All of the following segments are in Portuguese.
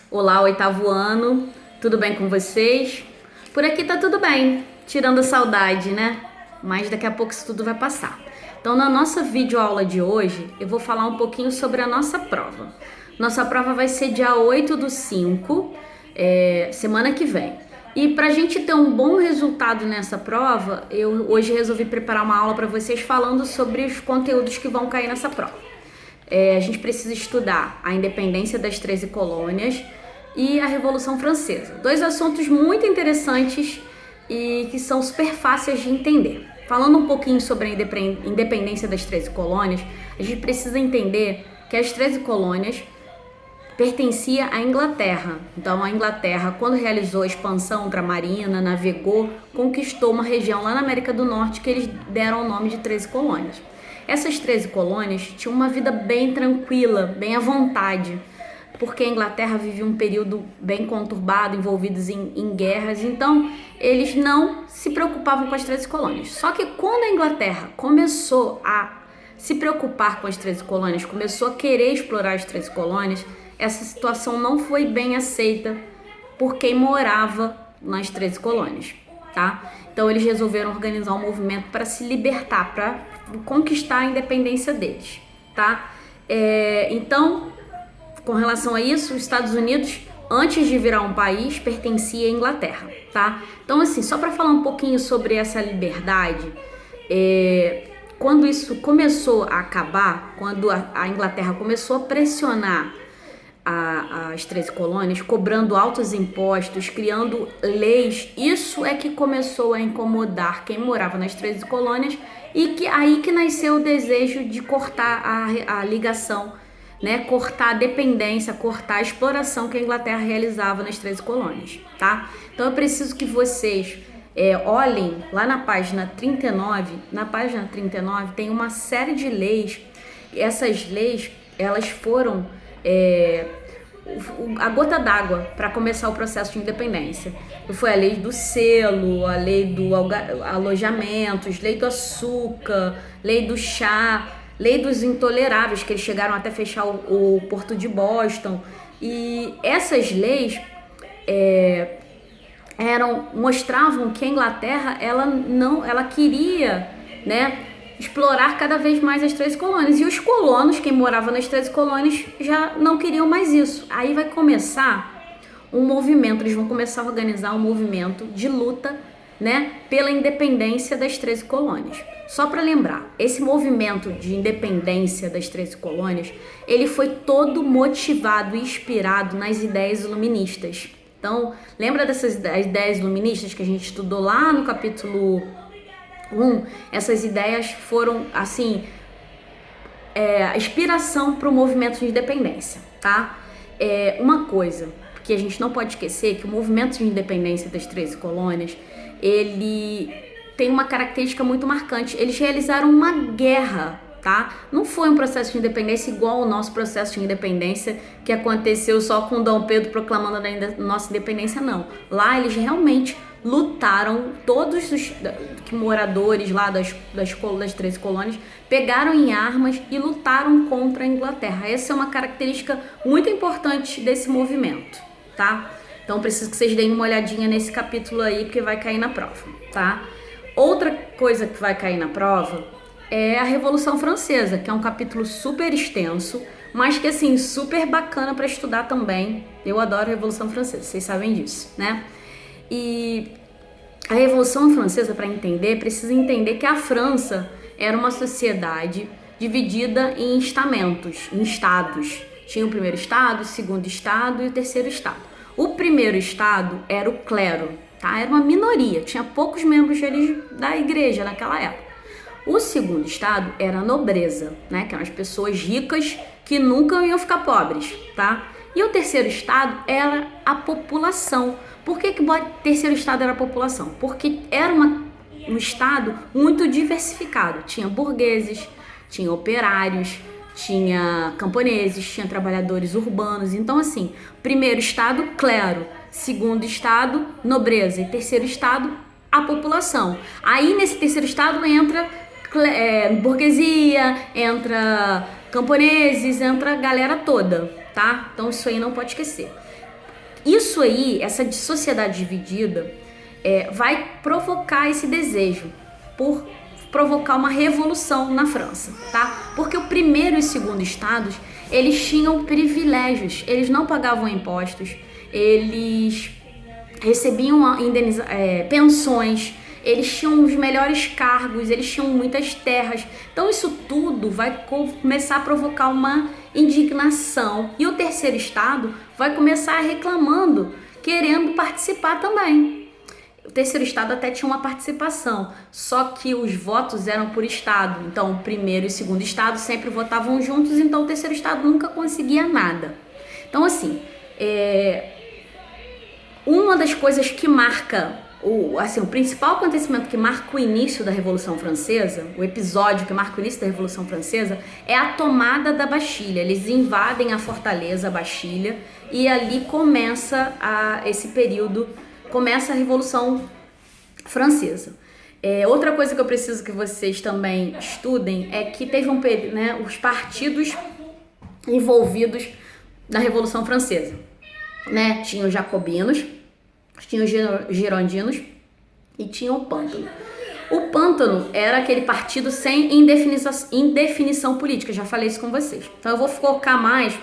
Olá, oitavo ano, tudo bem com vocês? Por aqui tá tudo bem, tirando a saudade, né? Mas daqui a pouco isso tudo vai passar. Então, na nossa videoaula de hoje, eu vou falar um pouquinho sobre a nossa prova. Nossa prova vai ser dia 8/5, semana que vem. E para a gente ter um bom resultado nessa prova, eu hoje resolvi preparar uma aula para vocês falando sobre os conteúdos que vão cair nessa prova. A gente precisa estudar a independência das 13 colônias e a Revolução Francesa. Dois assuntos muito interessantes e que são super fáceis de entender. Falando um pouquinho sobre a independência das 13 colônias, a gente precisa entender que as 13 colônias pertencia à Inglaterra. Então, a Inglaterra, quando realizou a expansão ultramarina, navegou, conquistou uma região lá na América do Norte que eles deram o nome de 13 colônias. Essas 13 colônias tinham uma vida bem tranquila, bem à vontade, porque a Inglaterra vivia um período bem conturbado, envolvidos em guerras, então eles não se preocupavam com as 13 colônias. Só que quando a Inglaterra começou a se preocupar com as 13 colônias, começou a querer explorar as 13 colônias, essa situação não foi bem aceita por quem morava nas 13 colônias, tá? Então eles resolveram organizar um movimento para se libertar, para conquistar a independência deles, tá? Então, com relação a isso, os Estados Unidos, antes de virar um país, pertencia à Inglaterra, tá? Então, assim, só para falar um pouquinho sobre essa liberdade, quando isso começou a acabar, quando a Inglaterra começou a pressionar as 13 colônias, cobrando altos impostos, criando leis, isso é que começou a incomodar quem morava nas 13 colônias e aí que nasceu o desejo de cortar a ligação, né? Cortar a dependência, cortar a exploração que a Inglaterra realizava nas 13 colônias, tá? Então eu preciso que vocês olhem lá na página 39, tem uma série de leis. Essas leis, elas foram a gota d'água para começar o processo de independência. Foi a lei do selo, a lei do alojamentos, lei do açúcar, lei do chá, lei dos intoleráveis, que eles chegaram até fechar o porto de Boston. E essas leis mostravam que a Inglaterra ela queria, né, explorar cada vez mais as 13 colônias. E os colonos, quem morava nas 13 colônias, já não queriam mais isso. Aí vai começar um movimento, eles vão começar a organizar um movimento de luta, né, pela independência das 13 colônias. Só para lembrar, esse movimento de independência das 13 colônias, ele foi todo motivado e inspirado nas ideias iluministas. Então, lembra dessas ideias iluministas que a gente estudou lá no capítulo 1? Essas ideias foram, assim, a inspiração para o movimento de independência, tá? Uma coisa que a gente não pode esquecer é que o movimento de independência das 13 colônias, ele tem uma característica muito marcante. Eles realizaram uma guerra, tá? Não foi um processo de independência igual ao nosso processo de independência, que aconteceu só com Dom Pedro proclamando a nossa independência, não. Lá eles realmente lutaram, todos os moradores lá das 13 colônias pegaram em armas e lutaram contra a Inglaterra. Essa é uma característica muito importante desse movimento, tá? Então preciso que vocês deem uma olhadinha nesse capítulo aí, porque vai cair na prova, tá? Outra coisa que vai cair na prova é a Revolução Francesa, que é um capítulo super extenso, mas que, assim, super bacana para estudar também. Eu adoro a Revolução Francesa, vocês sabem disso, né? E a Revolução Francesa, para entender, precisa entender que a França era uma sociedade dividida em estamentos, em estados. Tinha o primeiro estado, o segundo estado e o terceiro estado. O primeiro estado era o clero, tá? Era uma minoria, tinha poucos membros da igreja naquela época. O segundo estado era a nobreza, né? Que eram as pessoas ricas que nunca iam ficar pobres, tá? E o terceiro estado era a população. Por que o terceiro estado era a população? Porque era um estado muito diversificado. Tinha burgueses, tinha operários, tinha camponeses, tinha trabalhadores urbanos. Então, assim, primeiro estado, clero. Segundo estado, nobreza. E terceiro estado, a população. Aí, nesse terceiro estado, entra burguesia, entra camponeses, entra a galera toda, tá? Então, isso aí não pode esquecer. Isso aí, essa sociedade dividida, vai provocar esse desejo por provocar uma revolução na França, tá? Porque o primeiro e o segundo estados, eles tinham privilégios, eles não pagavam impostos, eles recebiam pensões, eles tinham os melhores cargos, eles tinham muitas terras. Então isso tudo vai começar a provocar uma indignação. E o terceiro estado vai começar reclamando, querendo participar também. O terceiro estado até tinha uma participação, só que os votos eram por estado. Então o primeiro e o segundo estado sempre votavam juntos, então o terceiro estado nunca conseguia nada. Então assim, uma das coisas que marca o principal acontecimento que marca o início da Revolução Francesa, o episódio que marca o início da Revolução Francesa, é a tomada da Bastilha. Eles invadem a fortaleza, a Bastilha, e ali começa esse período, começa a Revolução Francesa. Outra coisa que eu preciso que vocês também estudem é que teve um período, né, os partidos envolvidos na Revolução Francesa, né? Tinha os jacobinos, tinha os girondinos e tinha o Pântano. O Pântano era aquele partido sem indefinição política, já falei isso com vocês. Então eu vou focar mais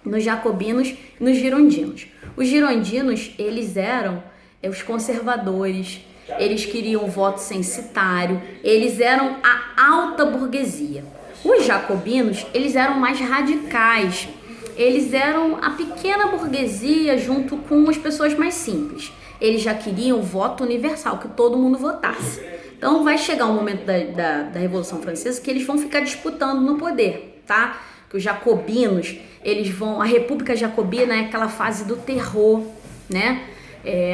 nos jacobinos e nos girondinos. Os girondinos, eles eram os conservadores, eles queriam o voto censitário, eles eram a alta burguesia. Os jacobinos, eles eram mais radicais, eles eram a pequena burguesia junto com as pessoas mais simples. Eles já queriam o voto universal, que todo mundo votasse. Então vai chegar um momento da Revolução Francesa que eles vão ficar disputando no poder, tá? Que os jacobinos, a República Jacobina é aquela fase do terror, né?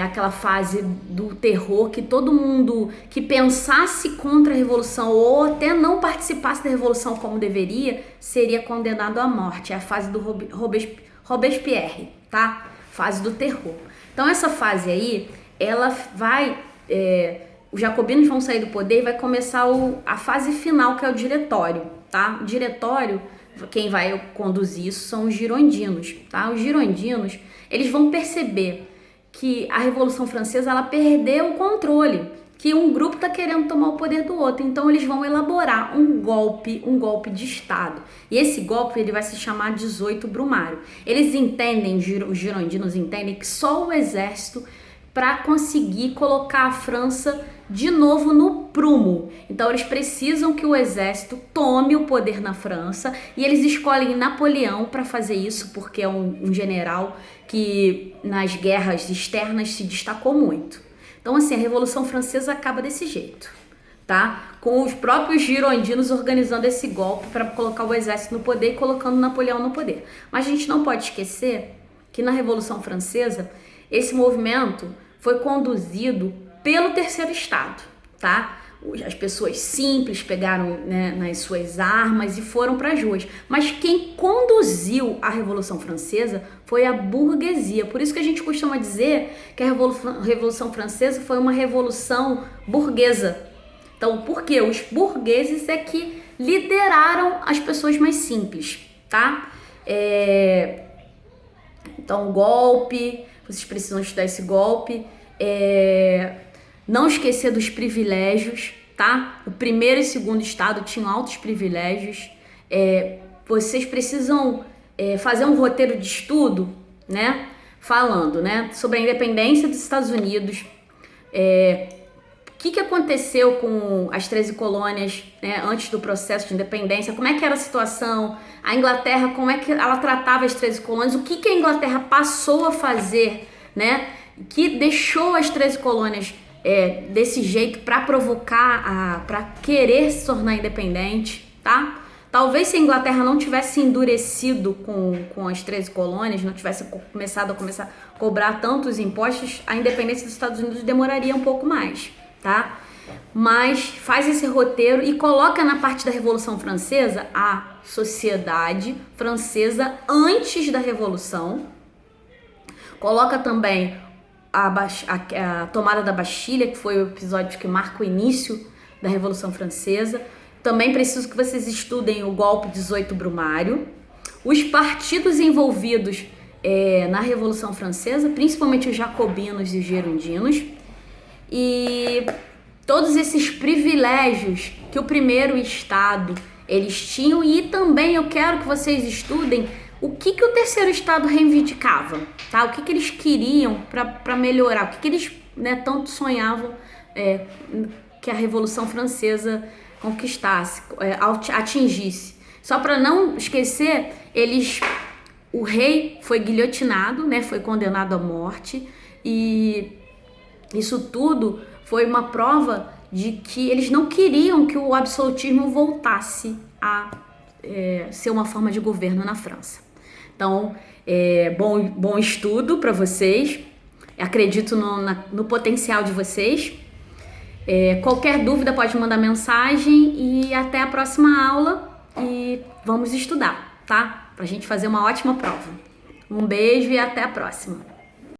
Aquela fase do terror que todo mundo que pensasse contra a Revolução ou até não participasse da Revolução como deveria, seria condenado à morte. É a fase do Robespierre, tá? Fase do terror. Então essa fase aí, ela vai... os jacobinos vão sair do poder e vai começar a fase final, que é o diretório, tá? O diretório, quem vai conduzir isso são os girondinos, tá? Os girondinos, eles vão perceber que a Revolução Francesa, ela perdeu o controle, que um grupo está querendo tomar o poder do outro, então eles vão elaborar um golpe de Estado, e esse golpe ele vai se chamar 18 Brumário. Eles entendem, os girondinos entendem que só o exército para conseguir colocar a França de novo no prumo. Então eles precisam que o exército tome o poder na França, e eles escolhem Napoleão para fazer isso, porque é um general que nas guerras externas se destacou muito. Então assim, a Revolução Francesa acaba desse jeito, tá? Com os próprios girondinos organizando esse golpe para colocar o exército no poder e colocando Napoleão no poder. Mas a gente não pode esquecer que na Revolução Francesa esse movimento foi conduzido pelo terceiro estado, tá? As pessoas simples pegaram, né, nas suas armas e foram para as ruas. Mas quem conduziu a Revolução Francesa foi a burguesia. Por isso que a gente costuma dizer que a Revolução Francesa foi uma revolução burguesa. Então, por quê? Os burgueses é que lideraram as pessoas mais simples, tá? Então, o golpe, vocês precisam estudar esse golpe. Não esquecer dos privilégios, tá? O primeiro e segundo estado tinham altos privilégios. Vocês precisam fazer um roteiro de estudo, né? Falando, né, sobre a independência dos Estados Unidos. O que aconteceu com as 13 colônias, né, antes do processo de independência? Como é que era a situação? A Inglaterra, como é que ela tratava as 13 colônias? O que a Inglaterra passou a fazer, né? Que deixou as 13 colônias desse jeito para provocar, para querer se tornar independente, tá? Talvez se a Inglaterra não tivesse endurecido com as 13 colônias, não tivesse começado a cobrar tantos impostos, a independência dos Estados Unidos demoraria um pouco mais, tá? Mas faz esse roteiro e coloca na parte da Revolução Francesa a sociedade francesa antes da Revolução. Coloca também a tomada da Bastilha, que foi o episódio que marca o início da Revolução Francesa. Também preciso que vocês estudem o golpe 18 Brumário. Os partidos envolvidos na Revolução Francesa, principalmente os jacobinos e os girondinos, e todos esses privilégios que o primeiro Estado eles tinham, e também eu quero que vocês estudem o que o terceiro Estado reivindicava, tá? O que eles queriam para melhorar, o que eles, né, tanto sonhavam que a Revolução Francesa conquistasse, atingisse. Só para não esquecer, o rei foi guilhotinado, né, foi condenado à morte, e isso tudo foi uma prova de que eles não queriam que o absolutismo voltasse a ser uma forma de governo na França. Então, bom estudo para vocês. Acredito no potencial de vocês. Qualquer dúvida pode mandar mensagem, e até a próxima aula, e vamos estudar, tá? Pra gente fazer uma ótima prova. Um beijo e até a próxima.